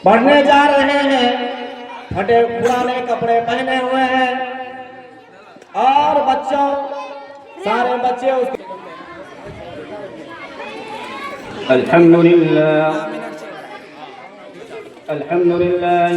पढ़ने जा रहे हैं, फटे पुराने कपड़े पहने हुए हैं और बच्चों सारे बच्चे उसके अल्हम्दुलिल्लाह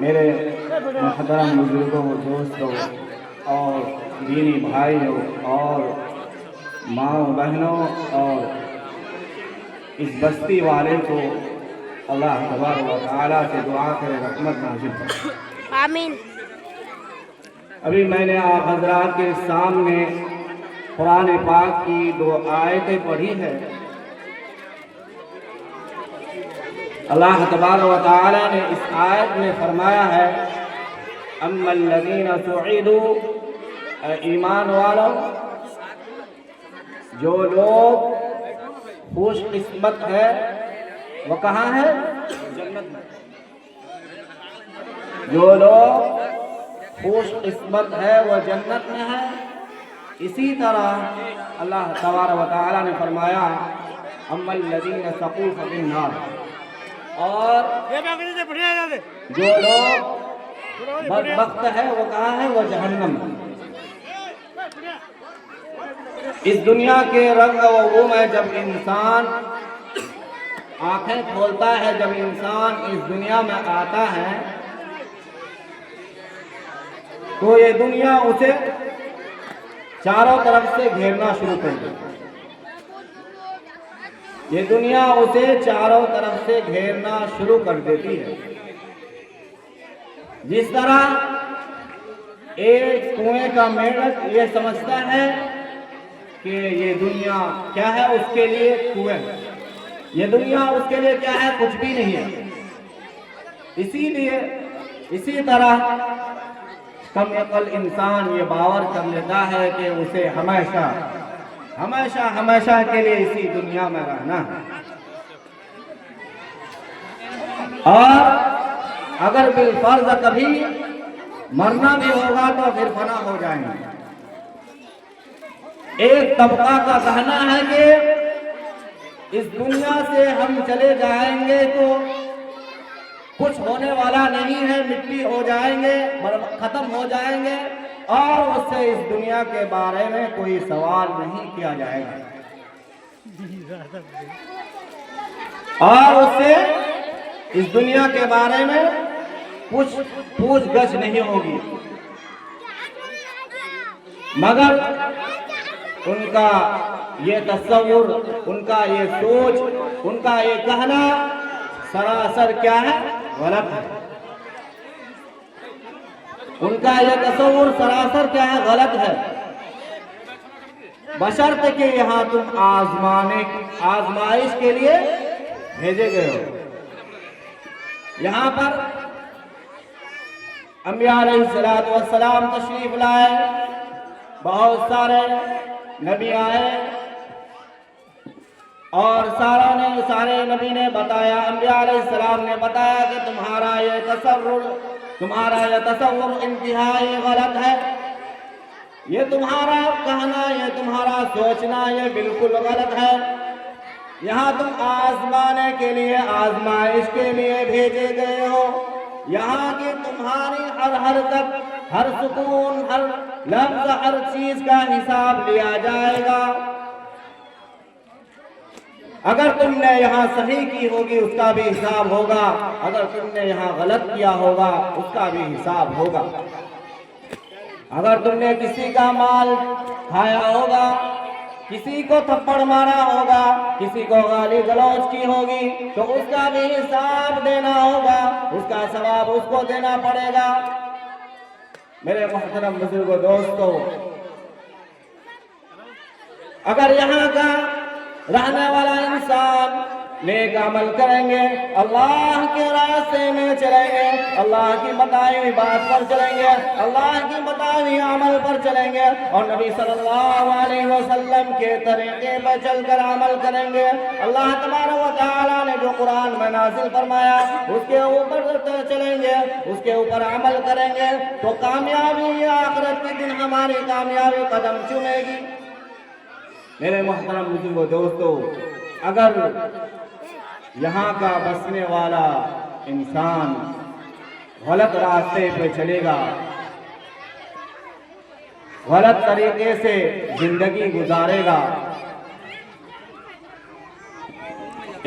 मेरे मुहतरम बुजुर्गों, दोस्तों और दीनी भाइयों और माँ बहनों और इस बस्ती वाले को अल्लाह तबारक व तआला से दुआ करे रहमत नाज़िल करे, आमीन। अभी मैंने आप हजरात के सामने कुरान पाक की 2 आयतें पढ़ी है। अल्लाह तबारक व तआला ने इस आयत में फरमाया है, अम्मल्लज़ीना सुईदू, ईमान वालों, जो लोग खुशकिस्मत है वो कहाँ है? जन्नत में। जो लोग खुशकिस्मत है वो जन्नत में है। इसी तरह अल्लाह तबारक व तआला ने फरमाया, अम्मल्लज़ीना सक़ू फ़िन्नार, और जो लोग बदबख्त है वो कहाँ है? वो जहन्नम। इस दुनिया के रंग व गुम है, जब इंसान आंखें खोलता है, जब इंसान इस दुनिया में आता है तो ये दुनिया उसे चारों तरफ से घेरना शुरू कर देती है। ये दुनिया उसे चारों तरफ से घेरना शुरू कर देती है। जिस तरह एक कुएं का मेंढक ये समझता है कि ये दुनिया क्या है, उसके लिए कुएं है, ये दुनिया उसके लिए क्या है? कुछ भी नहीं है। इसीलिए इसी तरह कम अकल इंसान ये बावर कर लेता है कि उसे हमेशा हमेशा हमेशा के लिए इसी दुनिया में रहना है, और अगर बिलफर्ज कभी मरना भी होगा तो फिर फना हो जाएंगे। एक तबका का कहना है कि इस दुनिया से हम चले जाएंगे तो कुछ होने वाला नहीं है, मिट्टी हो जाएंगे, खत्म हो जाएंगे, और उससे इस दुनिया के बारे में कोई सवाल नहीं किया जाएगा, और उससे इस दुनिया के बारे में कुछ पूछ-गछ नहीं होगी। मगर उनका ये तस्वुर, उनका ये सोच, उनका ये कहना सरासर क्या है? गलत है। उनका यह तस्वुर सरासर क्या है? गलत है। बशर्ते कि यहाँ तुम आजमाइश के लिए भेजे गए हो। यहाँ पर अंबिया अलैहिस्सलातु वस्सलाम तशरीफ लाए, बहुत सारे नबी आए और सारे नबी ने बताया, अंबिया अलैहिस्सलाम ने बताया कि तुम्हारा ये तसव्वुर इंतहाई गलत है। ये तुम्हारा कहना, ये तुम्हारा सोचना, ये बिल्कुल गलत है। यहाँ तुम आजमाने के लिए, आजमाइश के लिए भेजे गए हो। यहाँ की तुम्हारी हर हरकत, हर सुकून, हर लफ्ज, हर चीज का हिसाब लिया जाएगा। अगर तुमने यहाँ सही की होगी उसका भी हिसाब होगा, अगर तुमने यहाँ गलत किया होगा उसका भी हिसाब होगा। अगर तुमने किसी का माल खाया होगा, किसी को थप्पड़ मारा होगा, किसी को गाली गलौज की होगी, तो उसका भी हिसाब देना होगा, उसका सवाब उसको देना पड़ेगा। मेरे मोहतरम बुजुर्गों दोस्तों, अगर यहाँ का रहने वाला इंसान नेक अमल करेंगे, अल्लाह के रास्ते में चलेंगे, अल्लाह की बताई हुई बात पर चलेंगे, अल्लाह की बताई हुई अमल पर चलेंगे और नबी सल्लल्लाहु अलैहि वसल्लम के तरीके पर चलकर अमल करेंगे, अल्लाह तबारक व तआला ने जो कुरान में नाज़िल फरमाया उसके ऊपर चलेंगे, उसके ऊपर अमल करेंगे, तो कामयाबी आखिरत के दिन हमारी कामयाबी कदम चूमेगी। मेरे मोहतरम बुजुर्गों दोस्तों, अगर यहाँ का बसने वाला इंसान गलत रास्ते पे चलेगा, गलत तरीके से जिंदगी गुजारेगा,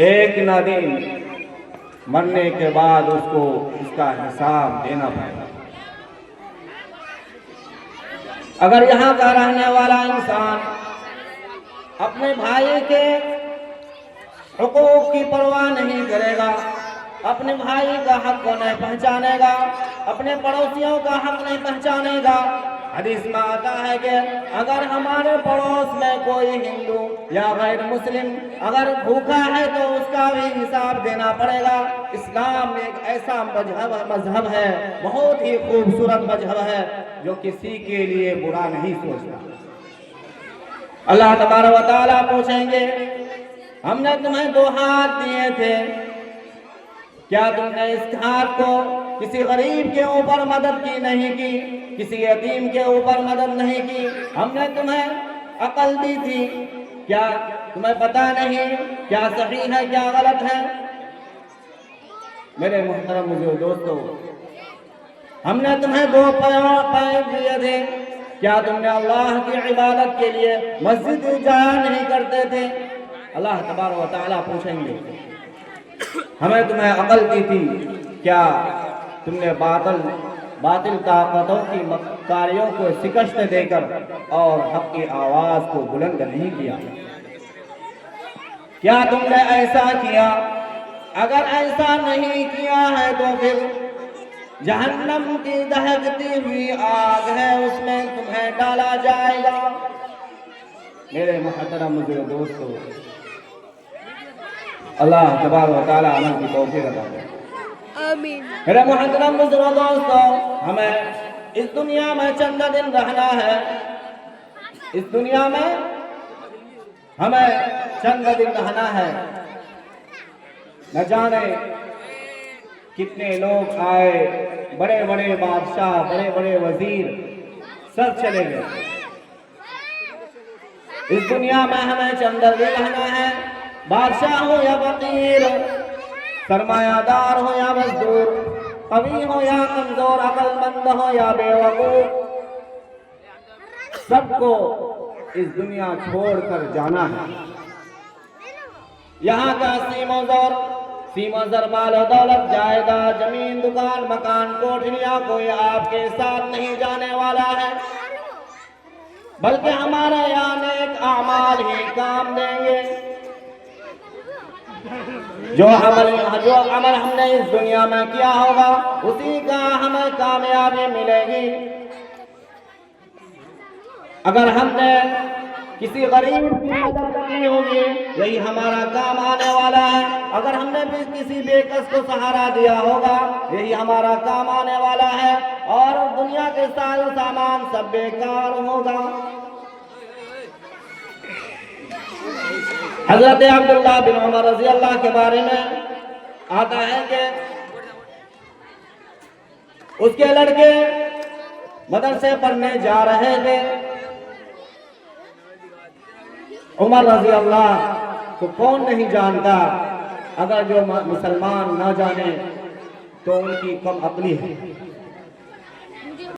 एक न दिन मरने के बाद उसको इसका हिसाब देना पड़ेगा। अगर यहाँ का रहने वाला इंसान अपने भाई के हुकूक की परवाह नहीं करेगा, अपने भाई का हक को नहीं पहचानेगा, अपने पड़ोसियों का हक नहीं पहचानेगा। हदीस में आता है कि अगर हमारे पड़ोस में कोई हिंदू या गैर मुस्लिम अगर भूखा है तो उसका भी हिसाब देना पड़ेगा। इस्लाम एक ऐसा मजहब है, बहुत ही खूबसूरत मजहब है, जो किसी के लिए बुरा नहीं सोचता। अल्लाह तबारक व तआला पूछेंगे, हमने तुम्हें 2 हाथ दिए थे, क्या तुमने इस हाथ को किसी गरीब के ऊपर मदद की नहीं की, किसी यतीम के ऊपर मदद नहीं की? हमने तुम्हें अकल दी थी, क्या तुम्हें पता नहीं क्या सही है क्या गलत है? मेरे मोहतरम दोस्तों, हमने तुम्हें 2 पैर दिए थे, क्या तुमने अल्लाह की इबादत के लिए मस्जिद जाया नहीं करते थे? अल्लाह तबारक व तआला पूछेंगे, हमें तुम्हें अकल दी थी, क्या तुमने बातिल ताकतों की कार्यों को शिकस्त देकर और हक की आवाज को बुलंद नहीं किया? क्या तुमने ऐसा किया? अगर ऐसा नहीं किया है तो फिर जहन्नम की दहकती हुई आग है, उसमें तुम्हें डाला जाएगा। मेरे मोहतरम दोस्तों, अल्लाह तबारक व तआला अमल की तौफीक अता फरमाए। आमीन। मेरे मोहतरम दोस्तों, हमें इस दुनिया में चंद दिन रहना है, इस दुनिया में हमें चंद दिन रहना है। न जाने कितने लोग आए, बड़े बड़े बादशाह, बड़े बड़े वजीर सब चले गए। इस दुनिया में हमें चंद दिन रहना है, बादशाह हो या फकीर, सरमायादार हो या मजदूर, कवि हो या कमजोर, अक्लमंद हो या बेवकूफ, सबको इस दुनिया छोड़कर जाना है। यहाँ का सीमोजर माल दौलत, जायदाद, जमीन, दुकान, मकान, कोठरियां कोई आपके साथ नहीं जाने वाला है, बल्कि हमारे यहाँ नेक आमाल ही काम देंगे। जो अमल हमने इस दुनिया में किया होगा उसी का हमें कामयाबी मिलेगी। अगर हमने किसी गरीब की मदद करनी होगी, यही हमारा काम आने वाला है। अगर हमने भी किसी बेकस को सहारा दिया होगा, यही हमारा काम आने वाला है, और दुनिया के सारे सामान सब बेकार होगा। हजरत अब्दुल्लाह बिन उमर रज़ी अल्लाह के बारे में आता है कि उसके लड़के मदरसे पढ़ने जा रहे थे। उमर रज़ी अल्लाह को कौन नहीं जानता, अगर जो मुसलमान ना जाने तो उनकी कम अक्ली है।